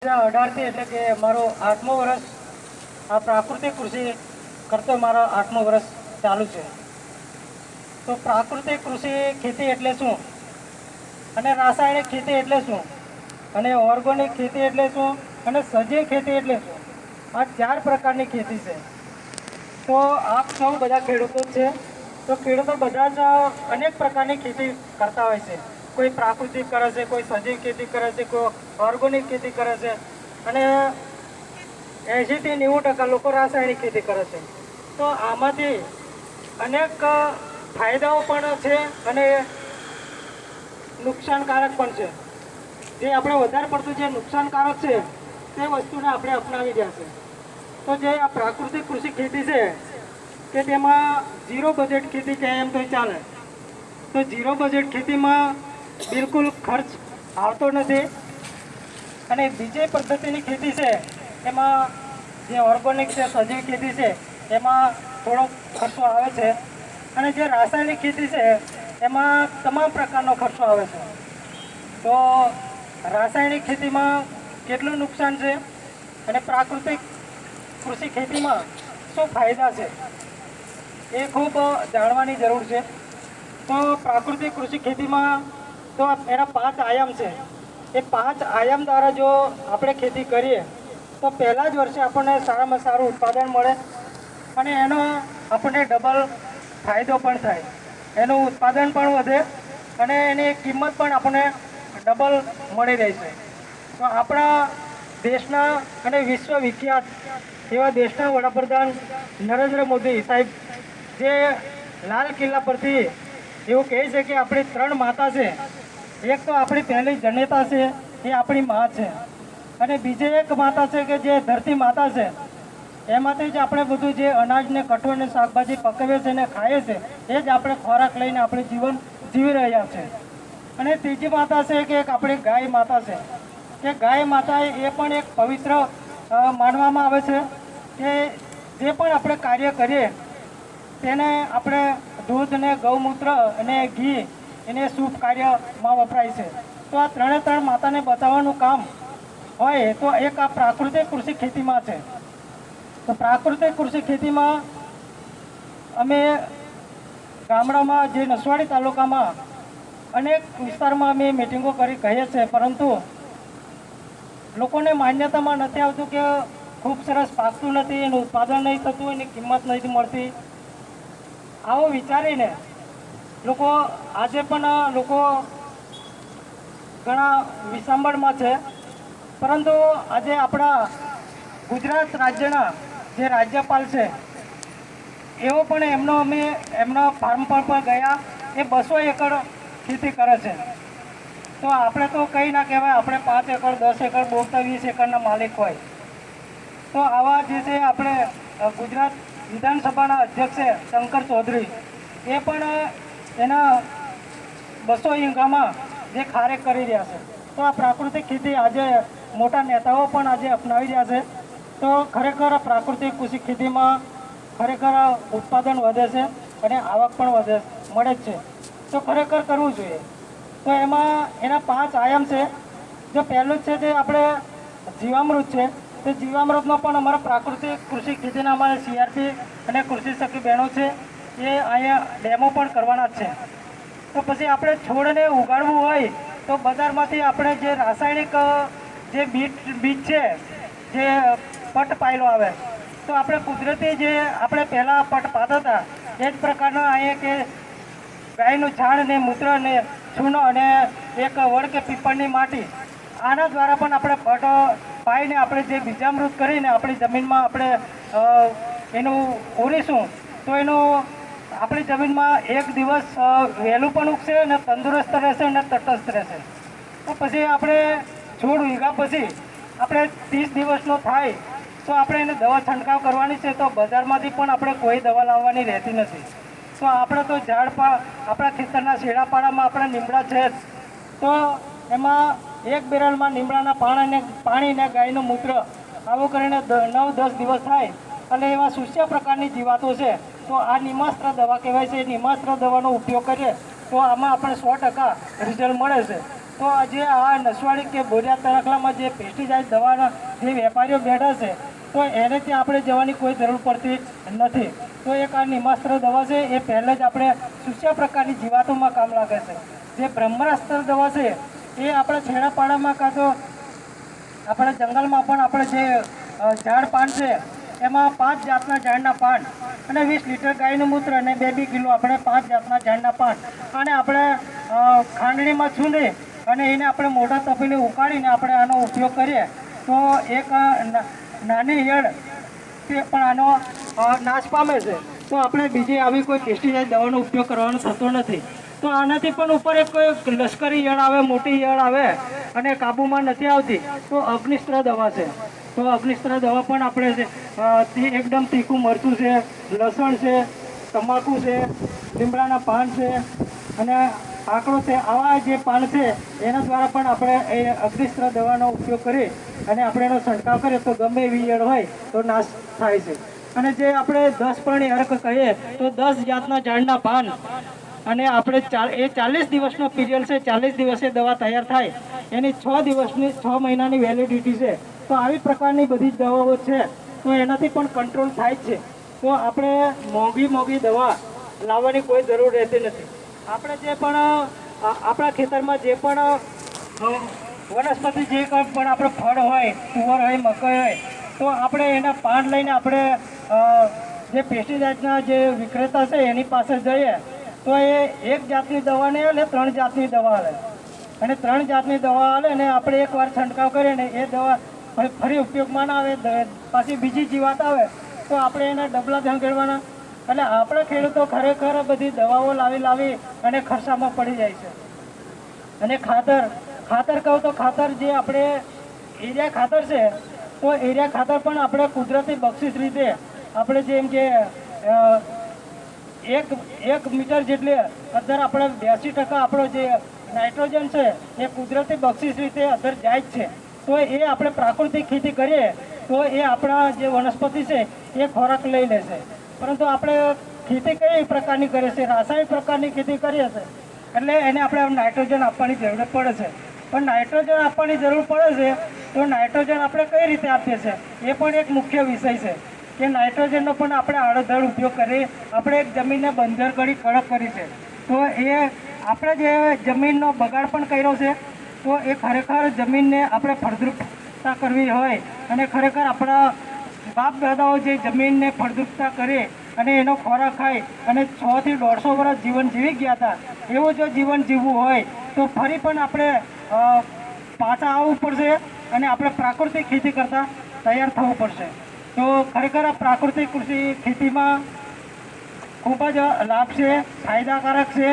2018 એટલે કે મારો 8મો વર્ષ આ પ્રાકૃતિક કૃષિ કરતો મારો 8મો વર્ષ ચાલુ છે। તો પ્રાકૃતિક કૃષિ ખેતી એટલે શું અને રાસાયણિક ખેતી એટલે શું અને ઓર્ગેનિક ખેતી એટલે શું અને સજીવ ખેતી એટલે શું, આ 4 પ્રકારની ખેતી છે। તો આપ સૌ બધા ખેડૂતો છે, તો ખેડૂતો બધા જ અનેક પ્રકારની ખેતી કરતા હોય છે। કોઈ પ્રાકૃતિક કરે છે, કોઈ સજીવ ખેતી કરે છે, કોઈ ઓર્ગેનિક ખેતી કરે છે અને 80 થી 90% લોકો રાસાયણિક ખેતી કરે છે। તો આમાંથી અનેક ફાયદાઓ પણ છે અને નુકસાનકારક પણ છે। જે આપણે વધારે પડતું જે નુકસાનકારક છે તે વસ્તુને આપણે અપનાવી રહ્યા છે। તો જે આ પ્રાકૃતિક કૃષિ ખેતી છે કે તેમાં ઝીરો બજેટ ખેતી કહે એમ તો ચાલે। તો ઝીરો બજેટ ખેતીમાં બિલકુલ ખર્ચ આવતો નથી અને બીજી પદ્ધતિની ખેતી છે એમાં જે ઓર્ગેનિક છે, સજીવ ખેતી છે એમાં થોડો ખર્ચો આવે છે અને જે રાસાયણિક ખેતી છે એમાં તમામ પ્રકારનો ખર્ચો આવે છે। તો રાસાયણિક ખેતીમાં કેટલું નુકસાન છે અને પ્રાકૃતિક કૃષિ ખેતીમાં શું ફાયદા છે એ ખૂબ જાણવાની જરૂર છે। તો પ્રાકૃતિક કૃષિ ખેતીમાં તો એના 5 આયામ છે। એ 5 આયામ દ્વારા જો આપણે ખેતી કરીએ તો પહેલા જ વર્ષે આપણને સારામાં સારું ઉત્પાદન મળે અને એનો આપણને ડબલ ફાયદો પણ થાય, એનું ઉત્પાદન પણ વધે અને એની કિંમત પણ આપણને ડબલ મળી રહેશે। તો આપણા દેશના અને વિશ્વવિખ્યાત એવા દેશના વડાપ્રધાન નરેન્દ્ર મોદી સાહેબ જે લાલ કિલ્લા પરથી એવું કહે છે કે આપણી 3 માતા છે। એક તો આપણી પહેલી જનતા છે એ આપણી મા છે અને બીજી એક માતા છે કે જે ધરતી માતા છે, એમાંથી જ આપણે બધું જે અનાજને કઠોળ ને શાકભાજી પકવીએ છીએ ને ખાઈએ છીએ એ જ આપણે ખોરાક લઈને આપણે જીવન જીવી રહ્યા છે। અને ત્રીજી માતા છે કે એક આપણી ગાય માતા છે કે ગાય માતા એ પણ એક પવિત્ર માનવામાં આવે છે કે જે પણ આપણે કાર્ય કરીએ તેને આપણે દૂધ ને ગૌમૂત્ર અને ઘી એને શુભ કાર્યમાં વપરાય છે। તો આ 3 માતાને બચાવવાનું કામ હોય તો એક આ પ્રાકૃતિક કૃષિ ખેતીમાં છે। તો પ્રાકૃતિક કૃષિ ખેતીમાં અમે ગામડામાં જે નસવાડી તાલુકામાં અનેક વિસ્તારમાં અમે મિટિંગો કરી કહીએ છીએ, પરંતુ લોકોને માન્યતામાં નથી આવતું કે ખૂબ સરસ પાકતું નથી, એનું ઉત્પાદન નહીં થતું, એની કિંમત નથી મળતી। આવો વિચારીને લોકો આજે પણ લોકો ઘણા વિસંબળમાં છે, પરંતુ આજે આપણા ગુજરાત રાજ્યના જે રાજ્યપાલ છે એવો પણ એમના ફાર્મ પર ગયા, એ 200 એકર ખેતી કરે છે। તો આપણે તો કંઈ ના કહેવાય, આપણે 5 એકર 10 એકર બોલતા 20 એકરના માલિક હોય। તો આવા જે છે આપણે ગુજરાત વિધાનસભાના અધ્યક્ષ છે શંકર ચૌધરી, એ પણ એના 200 વીઘામાં જે ખારેક કરી રહ્યા છે। તો આ પ્રાકૃતિક ખેતી આજે મોટા નેતાઓ પણ આજે અપનાવી રહ્યા છે। તો ખરેખર પ્રાકૃતિક કૃષિ ખેતીમાં ખરેખર ઉત્પાદન વધે છે અને આવક પણ મળે જ છે। તો ખરેખર કરવું જોઈએ। તો એમાં એના 5 આયામ છે। જો પહેલું જ છે તે આપણે જીવામૃત છે, તો જીવામૃતમાં પણ અમારા પ્રાકૃતિક કૃષિ ખેતીના અમારે CRP અને કૃષિ સખી બહેનો છે એ અહીંયા ડેમો પણ કરવાના જ છે। તો પછી આપણે છોડને ઉગાડવું હોય તો બજારમાંથી આપણે જે રાસાયણિક જે બીજ છે, જે પટ પાયલો આવે, તો આપણે કુદરતી જે આપણે પહેલાં પટ પાતા હતા એ જ પ્રકારનો અહીંયા કે ગાયનું છાણ ને મૂત્ર ને ચૂનો અને એક વડ કે પીપળની માટી, આના દ્વારા પણ આપણે પટ પાઈને આપણે જે બીજામૃત કરીને આપણી જમીનમાં આપણે એનું ઓરીશું તો એનું આપણી જમીનમાં 1 દિવસ વહેલું પણ ઉગશે અને તંદુરસ્ત રહેશે અને તટસ્થ રહેશે। તો પછી આપણે છોડ ઉગ્યા પછી આપણે 30 દિવસનો થાય તો આપણે એને દવા છંટકાવ કરવાની છે। તો બજારમાંથી પણ આપણે કોઈ દવા લાવવાની રહેતી નથી। તો આપણે તો આપણા ખેતરના શેડાપાડામાં આપણા લીમડા છે જ, તો એમાં 1 બેરલમાં લીમડાના પાણીને ગાયનું મૂત્ર આવું કરીને 9-10 દિવસ થાય અને એમાં શુષ્ય પ્રકારની જીવાતો છે, તો આ નિમાસ્ત્ર દવા કહેવાય છે। નિમાસ્ત્ર દવાનો ઉપયોગ કરીએ તો આમાં આપણે 100% રિઝલ્ટ મળે છે। તો આજે આ નસવાડી કે બોરિયા તરખલામાં જે પેસ્ટિસાઇડ દવાના જે વેપારીઓ બેઠા છે તો એને ત્યાં આપણે જવાની કોઈ જરૂર પડતી નથી. તો એક આ નિમાસ્ત્ર દવા છે એ પહેલાં જ આપણે સૂસ્યા પ્રકારની જીવાતોમાં કામ લાગે છે. જે બ્રહ્માસ્ત્ર દવા છે એ આપણે છેડાપાડામાં કાં તો આપણે જંગલમાં પણ આપણે જે ઝાડ પાન છે એમાં 5 જાતના ઝાડના પાન અને 20 લીટર ગાયનું મૂત્ર અને 2 કિલો આપણે 5 જાતના ઝાડના પાન અને આપણે ખાંડણીમાં છૂંદી અને એને આપણે મોટા તપેલી ઉકાળીને આપણે આનો ઉપયોગ કરીએ તો એક નાની ઈયળ તે પણ આનો નાશ પામે છે. તો આપણે બીજી આવી કોઈ પેસ્ટિસાઇડ દવાનો ઉપયોગ કરવાનો થતો નથી. તો આનાથી પણ ઉપર એક કોઈ લશ્કરી ઈયળ આવે, મોટી ઈયળ આવે અને કાબૂમાં નથી આવતી તો અગ્નિસ્ત્ર દવા છે. તો અગ્નિસ્ત્ર દવા પણ આપણે એકદમ તીખું મરચું છે, લસણ છે, તમાકુ છે, લીમડાના પાન છે અને આંકડો છે, આવા જે પાન છે એના દ્વારા પણ આપણે એ અગ્નિસ્ત્ર દવાનો ઉપયોગ કરી અને આપણે એનો છંટકાવ કરીએ તો ગમે એવી ઈયળ હોય તો નાશ થાય છે. અને જે આપણે 10 પરણી અર્ક કહીએ તો 10 જાતના ઝાડના પાન અને આપણે 40 દિવસનો પીરિયડ છે. 40 દિવસે દવા તૈયાર થાય એની 6 મહિનાની વેલિડિટી છે. તો આવી પ્રકારની બધી દવાઓ છે તો એનાથી પણ કંટ્રોલ થાય જ છે. તો આપણે મોંઘી દવા લાવવાની કોઈ જરૂર રહેતી નથી. આપણે જે પણ આપણા ખેતરમાં જે પણ વનસ્પતિ જે કંઈ પણ આપણે ફળ હોય, તુવર હોય, મકાઈ હોય તો આપણે એના પાન લઈને આપણે જે પેસ્ટિસાઇડના જે વિક્રેતા છે એની પાસે જઈએ તો એ 1 જાતની દવા નહીં આલે, 3 જાતની દવા આલે અને 3 જાતની દવા આલે અને આપણે એકવાર છંટકાવ કરીએ ને એ દવા ફરી ઉપયોગમાં ના આવે, પાછી બીજી જીવાત આવે તો આપણે એના ડબલા ધંગેડવાના. એટલે આપણા ખેડૂતો ખરેખર બધી દવાઓ લાવી અને ખર્ચામાં પડી જાય છે. અને ખાતર કહું તો ખાતર જે આપણે એરિયા ખાતર છે તો એરિયા ખાતર પણ આપણે કુદરતી બક્ષિસ રીતે આપણે જેમ કે 1 મીટર જેટલી અંદર આપણે 82% આપણો જે નાઇટ્રોજન છે એ કુદરતી બક્ષિસ રીતે અંદર જાય જ છે. તો એ આપણે પ્રાકૃતિક ખેતી કરીએ તો એ આપણા જે વનસ્પતિ છે એ ખોરાક લઈ લેશે. પરંતુ આપણે ખેતી કઈ પ્રકારની કરીએ છીએ? રાસાયણિક પ્રકારની ખેતી કરીએ છીએ એટલે એને આપણે નાઇટ્રોજન આપવાની જરૂર પડે છે. પણ નાઇટ્રોજન આપવાની જરૂર પડે છે તો નાઇટ્રોજન આપણે કઈ રીતે આપીએ છીએ એ પણ એક મુખ્ય વિષય છે કે નાઇટ્રોજનનો પણ આપણે આડોધડ ઉપયોગ કરી આપણે એક જમીનને બંજર કરી કડક કરી છે. તો એ આપણે જે જમીનનો બગાડ પણ કર્યો છે તો એ ખરેખર જમીનને આપણે ફળદ્રુપતા કરવી હોય અને ખરેખર આપણા બાપ દાદાઓ જે જમીનને ફળદ્રુપતા કરે અને એનો ખોરાક ખાય અને 100 થી 150 વર્ષ જીવન જીવી ગયા હતા એવું જો જીવન જીવવું હોય તો ફરી પણ આપણે પાછા આવવું પડશે અને આપણે પ્રાકૃતિક ખેતી કરતાં તૈયાર થવું પડશે. તો ખરેખર આ પ્રાકૃતિક કૃષિ ખેતીમાં ખૂબ જ લાભ છે, ફાયદાકારક છે.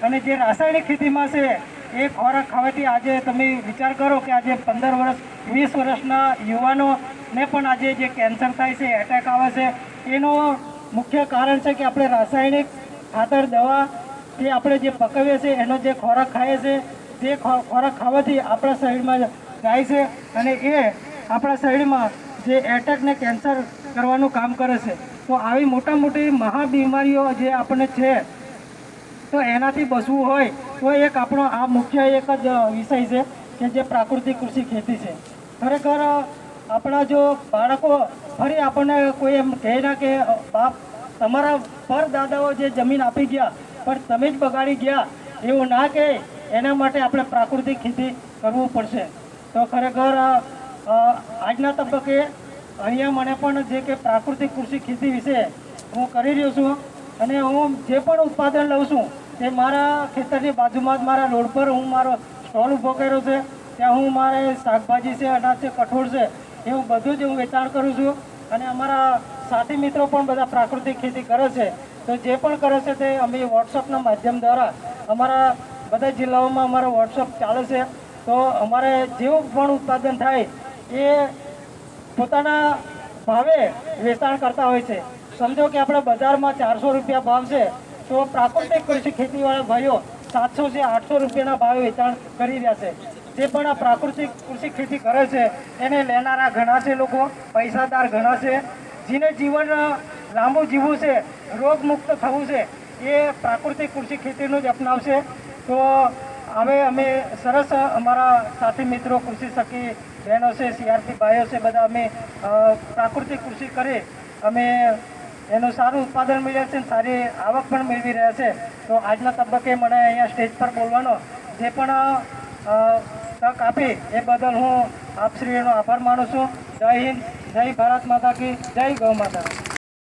અને જે રાસાયણિક ખેતીમાં છે એ ખોરાક ખાવાથી આજે તમે વિચાર કરો કે આજે 15 વર્ષ 20 વર્ષના યુવાનોને પણ આજે જે કેન્સર થાય છે, એટેક આવે છે એનું મુખ્ય કારણ છે કે આપણે રાસાયણિક ખાતર દવા કે આપણે જે પકવીએ છીએ એનો જે ખોરાક ખાઈએ છીએ તે ખોરાક ખાવાથી આપણા શરીરમાં જાય છે અને એ આપણા શરીરમાં જે એટેક ને કેન્સર કરવાનું કામ કરે છે. તો આવી મોટી મહાબીમારીઓ જે આપણને છે તો એનાથી બચવું હોય તો એક આપણો આ મુખ્ય એક જ વિષય છે કે જે પ્રાકૃતિક કૃષિ ખેતી છે. ખરેખર આપણા જો બાળકો ફરી આપણને કોઈ એમ કહે ના કે બાપ તમારા પરદાદાઓ જે જમીન આપી ગયા પણ તમે જ બગાડી ગયા એવું ના કહે, એના માટે આપણે પ્રાકૃતિક ખેતી કરવું પડશે. તો ખરેખર આજના તબક્કે અહીંયા મને પણ જે કે પ્રાકૃતિક કૃષિ ખેતી વિશે હું કરી રહ્યો છું અને હું જે પણ ઉત્પાદન લઉં છું તે મારા ખેતરની બાજુમાં જ મારા રોડ પર હું મારો સ્ટોલ ઊભો કર્યો છે. ત્યાં હું મારે શાકભાજી છે, અનાજ છે, કઠોળ છે એવું બધું જ હું વેચાણ કરું છું. અને અમારા સાથી મિત્રો પણ બધા પ્રાકૃતિક ખેતી કરે છે. તો જે પણ કરે છે તે અમે વોટ્સઅપના માધ્યમ દ્વારા અમારા બધા જિલ્લાઓમાં અમારા વોટ્સઅપ ચાલે છે. તો અમારે જેવું પણ ઉત્પાદન થાય એ પોતાના ભાવે વેચાણ કરતા હોય છે. સમજો કે આપણે બજારમાં 400 રૂપિયા ભાવ છે તો પ્રાકૃતિક કૃષિ ખેતીવાળા ભાઈઓ 700 થી 800 રૂપિયાના ભાવે વેચાણ કરી રહ્યા છે. જે પણ આ પ્રાકૃતિક કૃષિ ખેતી કરે છે એને લેનારા ઘણા છે, લોકો પૈસાદાર ઘણા છે. જેને જીવન લાંબુ જીવવું છે, રોગમુક્ત થવું છે એ પ્રાકૃતિક કૃષિ ખેતીનું જ અપનાવશે. તો હવે અમે સરસ અમારા સાથી મિત્રો કૃષિ સખી બહેનો છે, સીઆરપી ભાઈઓ છે, બધા અમે પ્રાકૃતિક કૃષિ કરી અમે એનું સારું ઉત્પાદન મળ્યા છે, સારી આવક પણ મેળવી રહ્યા છે. તો આજના તબક્કે મને અહીંયા સ્ટેજ પર બોલવાનો જે પણ તક આપી એ બદલ હું આપશ્રીનો આભાર માનું છું. જય હિન્દ, જય ભારત માતા કી જય ગૌ માતા.